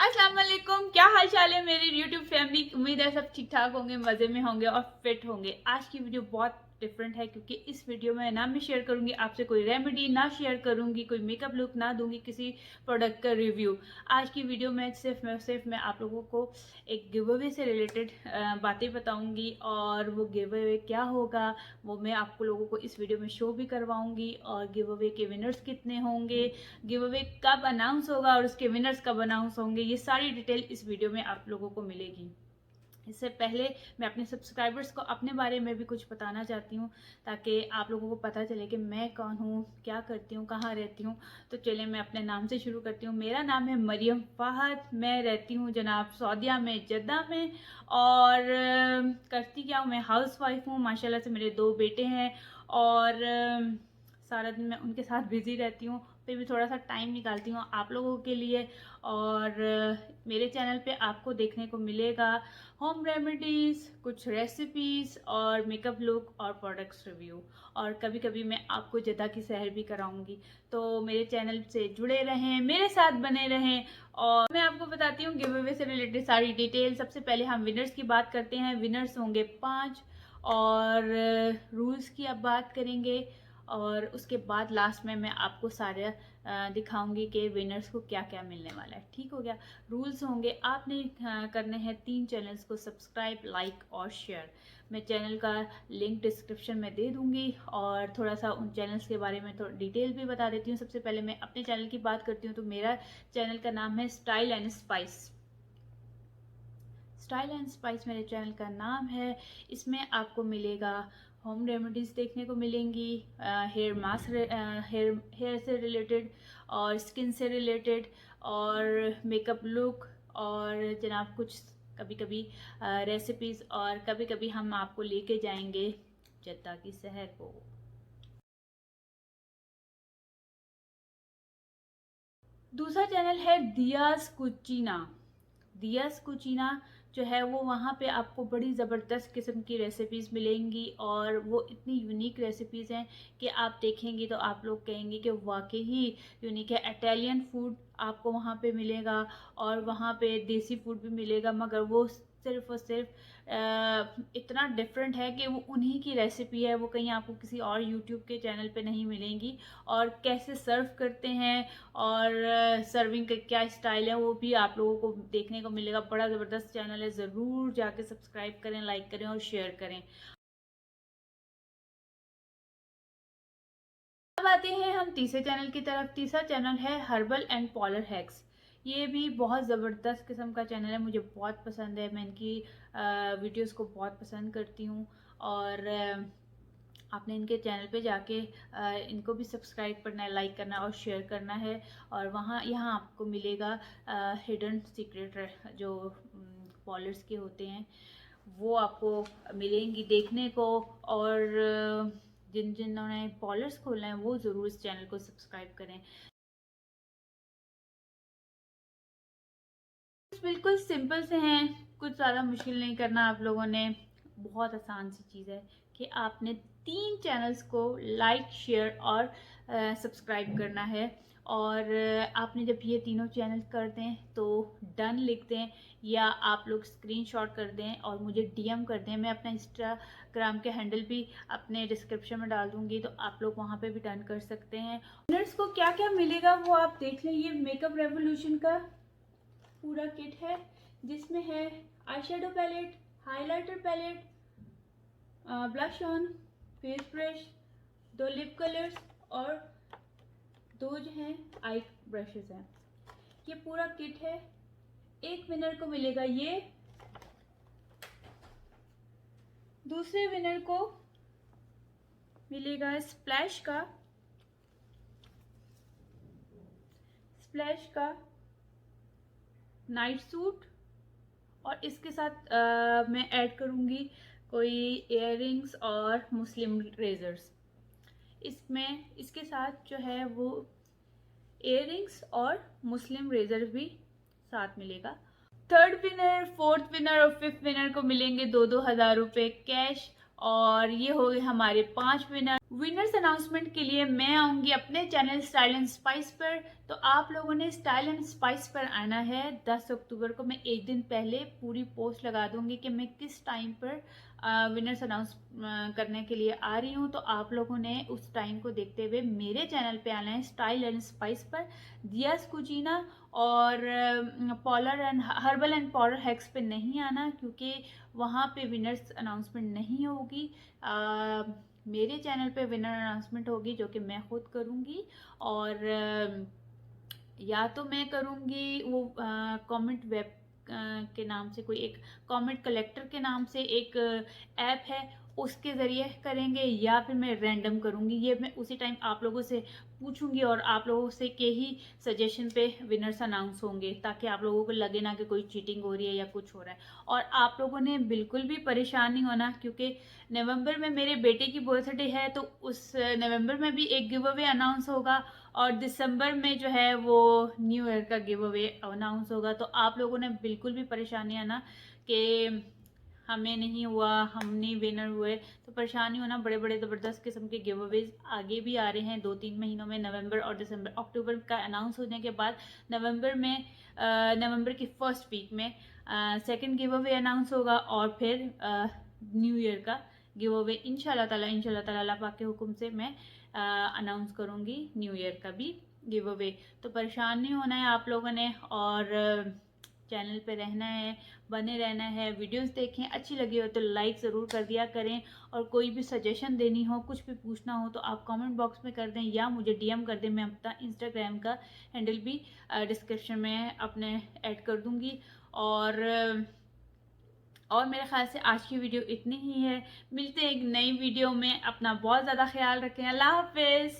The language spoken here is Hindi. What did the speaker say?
अस्सलाम वालेकुम, क्या हाल चाल है मेरी यूट्यूब फैमिली। उम्मीद है सब ठीक ठाक होंगे, मज़े में होंगे और फिट होंगे। आज की वीडियो बहुत डिफरेंट है क्योंकि इस वीडियो में ना मैं शेयर करूंगी आपसे कोई रेमेडी, ना शेयर करूंगी कोई मेकअप लुक, ना दूंगी किसी प्रोडक्ट का रिव्यू। आज की वीडियो में सिर्फ मैं आप लोगों को एक गिव अवे से रिलेटेड बातें बताऊंगी और वो गिव अवे क्या होगा वो मैं आपको लोगों को इस वीडियो में शो भी करवाऊंगी। और गिव अवे के विनर्स कितने होंगे, गिव अवे कब अनाउंस होगा और उसके विनर्स कब अनाउंस होंगे, ये सारी डिटेल इस वीडियो में आप लोगों को मिलेगी। इससे पहले मैं अपने सब्सक्राइबर्स को अपने बारे में भी कुछ बताना चाहती हूँ ताकि आप लोगों को पता चले कि मैं कौन हूँ, क्या करती हूँ, कहाँ रहती हूँ। तो चलिए मैं अपने नाम से शुरू करती हूँ। मेरा नाम है मरियम फ़ाहद, मैं रहती हूँ जनाब सऊदीया में, जद्दा में। और करती क्या हूँ, मैं हाउस वाइफ हूँ। माशाल्लाह से मेरे 2 बेटे हैं और सारा दिन मैं उनके साथ बिज़ी रहती हूँ, फिर भी थोड़ा सा टाइम निकालती हूँ आप लोगों के लिए। और मेरे चैनल पे आपको देखने को मिलेगा होम रेमेडीज़, कुछ रेसिपीज़ और मेकअप लुक और प्रोडक्ट्स रिव्यू। और कभी कभी मैं आपको जद्दा की सैर भी कराऊंगी। तो मेरे चैनल से जुड़े रहें, मेरे साथ बने रहें। और मैं आपको बताती हूँ गिव अवे से रिलेटेड सारी डिटेल। सबसे पहले हम विनर्स की बात करते हैं। विनर्स होंगे 5 और रूल्स की अब बात करेंगे और उसके बाद लास्ट में मैं आपको सारे दिखाऊंगी कि विनर्स को क्या क्या मिलने वाला है। ठीक हो गया। रूल्स होंगे, आपने करने हैं 3 चैनल्स को सब्सक्राइब, लाइक और शेयर। मैं चैनल का लिंक डिस्क्रिप्शन में दे दूंगी और थोड़ा सा उन चैनल्स के बारे में थोड़ा डिटेल भी बता देती हूँ। सबसे पहले मैं अपने चैनल की बात करती हूँ। तो मेरा चैनल का नाम है style and spice. Style and spice मेरे चैनल का नाम है। इसमें आपको मिलेगा होम रेमेडीज़ देखने को मिलेंगी, हेयर मास्क, हेयर से रिलेटेड और स्किन से रिलेटेड और मेकअप लुक और जनाब कुछ कभी कभी रेसिपीज़ और कभी कभी हम आपको लेके जाएंगे जद्दा की शहर को। दूसरा चैनल है दियाज कुचीना। दियाज कुचीना जो है वो वहाँ पे आपको बड़ी ज़बरदस्त किस्म की रेसिपीज़ मिलेंगी और वो इतनी यूनिक रेसिपीज़ हैं कि आप देखेंगी तो आप लोग कहेंगे कि वाकई ही यूनिक है। इटालियन फूड आपको वहाँ पे मिलेगा और वहाँ पे देसी फूड भी मिलेगा, मगर वो सिर्फ और सिर्फ इतना डिफरेंट है कि वो उन्हीं की रेसिपी है, वो कहीं आपको किसी और यूट्यूब के चैनल पे नहीं मिलेंगी। और कैसे सर्व करते हैं और सर्विंग का क्या स्टाइल है वो भी आप लोगों को देखने को मिलेगा। बड़ा ज़बरदस्त चैनल है, ज़रूर जाके सब्सक्राइब करें, लाइक करें और शेयर करें। अब आते हैं हम तीसरे चैनल की तरफ। तीसरा चैनल है हर्बल एंड पॉलर हैक्स। ये भी बहुत ज़बरदस्त किस्म का चैनल है, मुझे बहुत पसंद है। मैं इनकी वीडियोस को बहुत पसंद करती हूँ और आपने इनके चैनल पे जाके इनको भी सब्सक्राइब करना है, लाइक करना है और शेयर करना है। और वहाँ यहाँ आपको मिलेगा हिडन सीक्रेट जो पॉलर्स के होते हैं वो आपको मिलेंगी देखने को। और जिन्होंने पॉलर्स खोलना है वो ज़रूर इस चैनल को सब्सक्राइब करें। बिल्कुल सिंपल से हैं, कुछ ज़्यादा मुश्किल नहीं करना आप लोगों ने। बहुत आसान सी चीज़ है कि आपने 3 चैनल्स को लाइक, शेयर और सब्सक्राइब करना है। और आपने जब ये तीनों चैनल कर दें तो डन लिख दें या आप लोग स्क्रीनशॉट कर दें और मुझे डीएम कर दें। मैं अपना इंस्टाग्राम के हैंडल भी अपने डिस्क्रिप्शन में डाल दूँगी, तो आप लोग वहाँ पे भी डन कर सकते हैं। विनर्स को क्या क्या मिलेगा वो आप देख लें। ये मेकअप रेवोल्यूशन का पूरा किट है जिसमें है eye shadow palette, highlighter palette, blush on, face brush, 2 lip colours और 2 जो हैं आई ब्रशेस हैं। ये पूरा किट है। एक विनर को मिलेगा ये, दूसरे विनर को मिलेगा स्प्लैश का नाइट सूट। और इसके साथ मैं ऐड करूँगी कोई इयररिंग्स और मुस्लिम रेजर्स। इसमें इसके साथ जो है वो इयररिंग्स और मुस्लिम रेजर भी साथ मिलेगा। थर्ड विनर, फोर्थ विनर और फिफ्थ विनर को मिलेंगे 2-2 हज़ार रुपये कैश। और ये हो गए हमारे 5 विनर। विनर्स अनाउंसमेंट के लिए मैं आऊँगी अपने चैनल स्टाइल एंड स्पाइस पर। तो आप लोगों ने स्टाइल एंड स्पाइस पर आना है। 10 अक्टूबर को मैं एक दिन पहले पूरी पोस्ट लगा दूँगी कि मैं किस टाइम पर विनर्स अनाउंस करने के लिए आ रही हूँ। तो आप लोगों ने उस टाइम को देखते हुए मेरे चैनल पे आना है स्टाइल एंड स्पाइस पर। दियास कुजीना और parlour and herbal and parlour hacks पे नहीं आना, क्योंकि वहाँ पे विनर्स अनाउंसमेंट नहीं होगी। मेरे चैनल पे विनर अनाउंसमेंट होगी जो कि मैं खुद करूँगी। और या तो मैं करूँगी वो कमेंट वेब के नाम से, कोई एक कमेंट कलेक्टर के नाम से एक ऐप है, उसके ज़रिए करेंगे, या फिर मैं रैंडम करूँगी। ये मैं उसी टाइम आप लोगों से पूछूंगी और आप लोगों से के ही सजेशन पे विनर्स अनाउंस होंगे, ताकि आप लोगों को लगे ना कि कोई चीटिंग हो रही है या कुछ हो रहा है। और आप लोगों ने बिल्कुल भी परेशान नहीं होना, क्योंकि नवंबर में मेरे बेटे की बर्थडे है, तो उस नवंबर में भी एक गिव अवे अनाउंस होगा, और दिसंबर में जो है वो न्यू ईयर का गिव अवे अनाउंस होगा। तो आप लोगों ने बिल्कुल भी परेशानी आना कि हमें नहीं हुआ, हम नहीं विनर हुए, तो परेशानी होना। बड़े बड़े ज़बरदस्त किस्म के गिव अवेज आगे भी आ रहे हैं 2-3 महीनों में, नवंबर और दिसंबर। अक्टूबर का अनाउंस होने के बाद नवंबर में नवंबर की फर्स्ट वीक में सेकंड गिव अवे अनाउंस होगा, और फिर न्यू ईयर का गिव अवे इंशाल्लाह ताला अल्लाह पाक के हुक्म से मैं अनाउंस करूँगी न्यू ईयर का भी गिव अवे। तो परेशान नहीं होना है आप लोगों ने, और चैनल पे रहना है, बने रहना है। वीडियोस देखें, अच्छी लगी हो तो लाइक ज़रूर कर दिया करें, और कोई भी सजेशन देनी हो, कुछ भी पूछना हो तो आप कमेंट बॉक्स में कर दें या मुझे डीएम कर दें। मैं अपना इंस्टाग्राम का हैंडल भी डिस्क्रिप्शन में अपने ऐड कर दूँगी। और मेरे ख्याल से आज की वीडियो इतनी ही है। मिलते हैं एक नई वीडियो में। अपना बहुत ज़्यादा ख्याल रखें। अल्लाह हाफिज़।